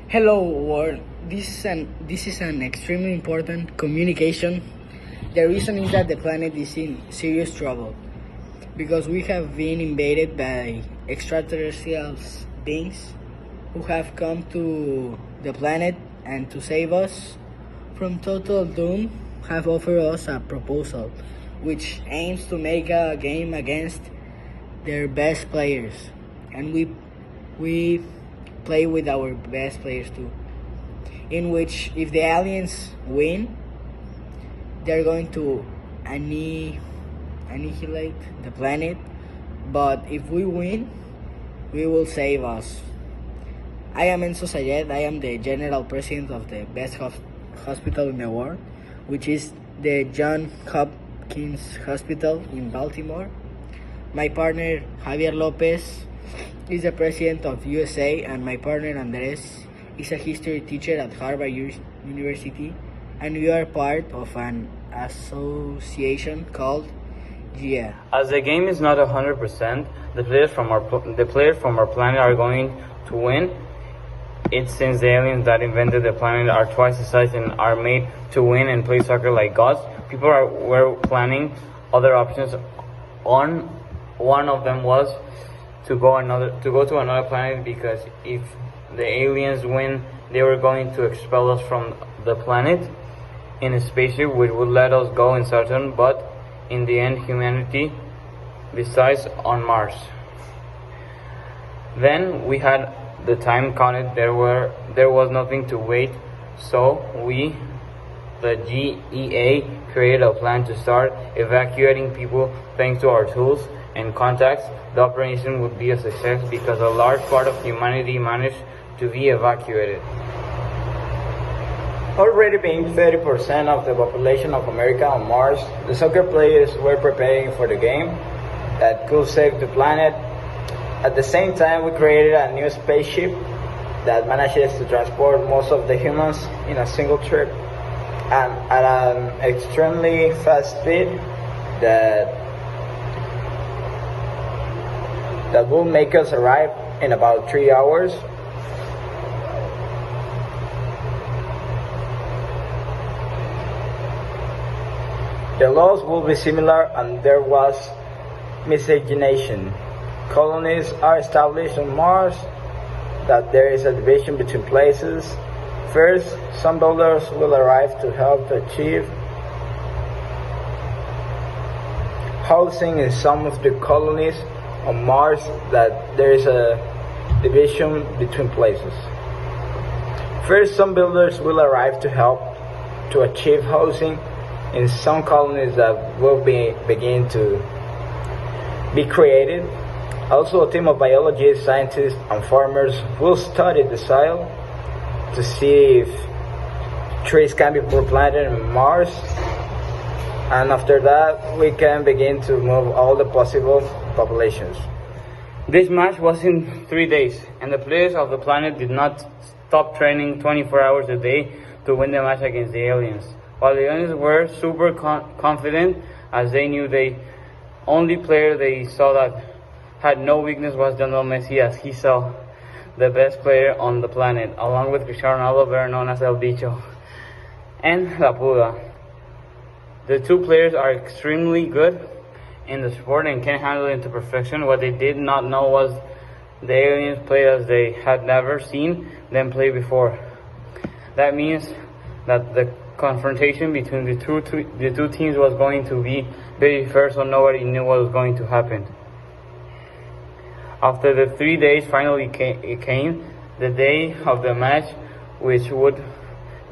Hello world. This is an extremely important communication. The reason is that the planet is in serious trouble because we have been invaded by extraterrestrial beings who have come to the planet and to save us from total doom have offered us a proposal which aims to make a game against their best players, and we play with our best players too, in which if the aliens win, they're going to annihilate the planet, but if we win, we will save us. I am Enzo Sayed. I am the general president of the best hospital in the world, which is the John Hopkins Hospital in Baltimore. My partner Javier Lopez is the president of USA, and my partner Andres is a history teacher at Harvard University, and we are part of an association called GIA. As the game is not 100%, the players from our planet are going to win. It's since the aliens that invented the planet are twice the size and are made to win and play soccer like gods. Were planning other options. One of them was to go to another planet, because if the aliens win, they were going to expel us from the planet in a spaceship, which would let us go in Saturn, but in the end humanity decides on Mars. Then we had the time counted. There was nothing to wait, so we, the GEA, created a plan to start evacuating people. Thanks to our tools and contacts, the operation would be a success because a large part of humanity managed to be evacuated. Already being 30% of the population of America on Mars, the soccer players were preparing for the game that could save the planet. At the same time, we created a new spaceship that manages to transport most of the humans in a single trip and at an extremely fast speed that will make us arrive in about 3 hours. The laws will be similar, and there was miscegenation. Colonies are established on Mars, that there is a division between places. First, some builders will arrive to help to achieve housing in some of the colonies on Mars, that there is a division between places. First, some builders will arrive to help to achieve housing in some colonies that will begin to be created. Also, a team of biologists, scientists, and farmers will study the soil to see if trees can be planted on Mars. And after that, we can begin to move all the possible populations. This match was in 3 days, and the players of the planet did not stop training 24 hours a day to win the match against the aliens. While the aliens were super confident, as they knew the only player they saw that had no weakness was Lionel Messi, as he saw the best player on the planet, along with Cristiano Ronaldo, better known as El Bicho, and La Puda. The two players are extremely good in the sport and can handle it to perfection. What they did not know was the aliens played as they had never seen them play before. That means that the confrontation between the two teams was going to be very fair, so nobody knew what was going to happen. After the 3 days, finally it came, the day of the match, which would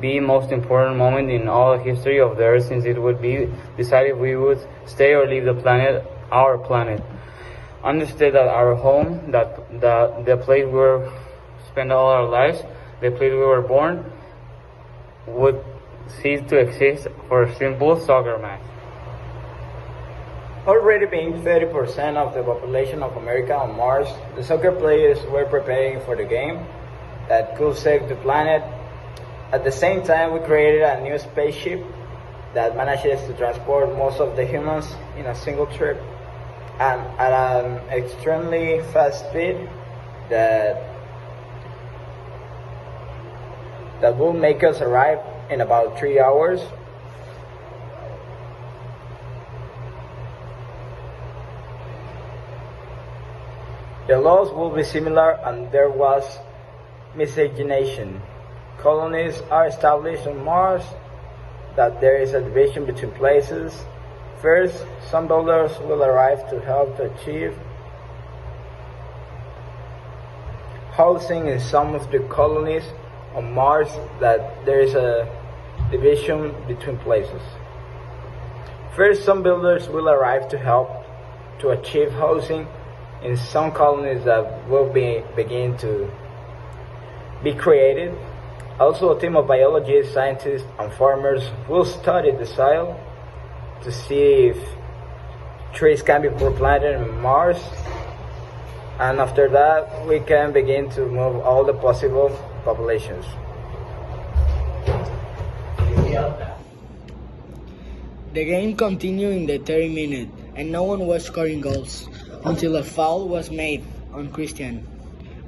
be most important moment in all history of the Earth, since it would be decided if we would stay or leave the planet, our planet. Understood that our home, that the place where we spend all our lives, the place we were born, would cease to exist for a simple soccer match. Already being 30% of the population of America on Mars, the soccer players were preparing for the game that could save the planet. At the same time, we created a new spaceship that manages to transport most of the humans in a single trip and at an extremely fast speed that that will make us arrive in about 3 hours. The laws will be similar and there was miscegenation. Colonies are established on Mars, that there is a division between places. First, some builders will arrive to help to achieve housing in some of the colonies on Mars, that there is a division between places. First, some builders will arrive to help to achieve housing in some colonies that will begin to be created. Also, a team of biologists, scientists, and farmers will study the soil to see if trees can be planted on Mars. And after that, we can begin to move all the possible populations. The game continued in the 30 minutes, and no one was scoring goals until a foul was made on Christian,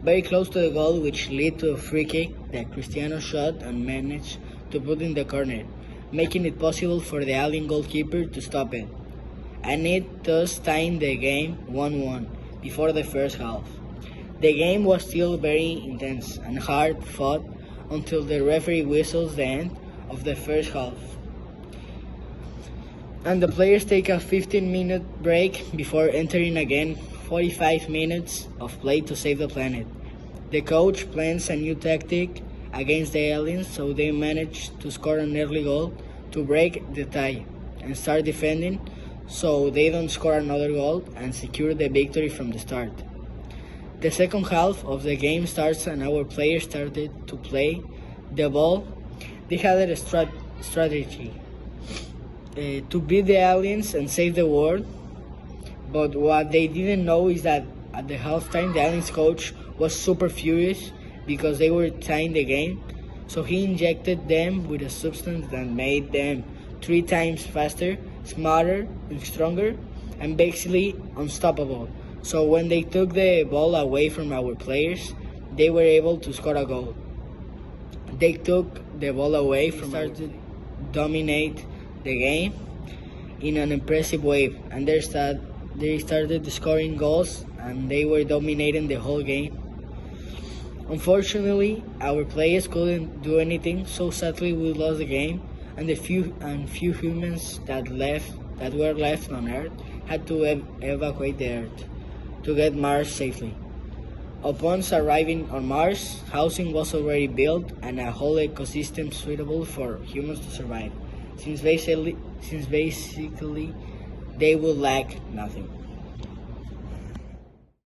very close to the goal, which led to a free kick that Cristiano shot and managed to put in the corner, making it possible for the alien goalkeeper to stop it, and it thus tying the game 1-1 before the first half. The game was still very intense and hard fought until the referee whistles the end of the first half, and the players take a 15-minute break before entering again 45 minutes of play to save the planet. The coach plans a new tactic against the aliens, so they manage to score an early goal to break the tie and start defending so they don't score another goal and secure the victory from the start. The second half of the game starts and our players started to play the ball. They had a strategy to beat the aliens and save the world, but what they didn't know is that at the halftime the aliens coach was super furious because they were tying the game, so he injected them with a substance that made them 3 times faster, smarter, and stronger, and basically unstoppable. So when they took the ball away from our players, they were able to score a goal. They took the ball away from us, started to dominate the game in an impressive way, and they started scoring goals and they were dominating the whole game. Unfortunately, our players couldn't do anything, so sadly we lost the game, and the few humans that were left on Earth had to evacuate the Earth to get Mars safely. Upon arriving on Mars, housing was already built and a whole ecosystem suitable for humans to survive, since basically they would lack nothing.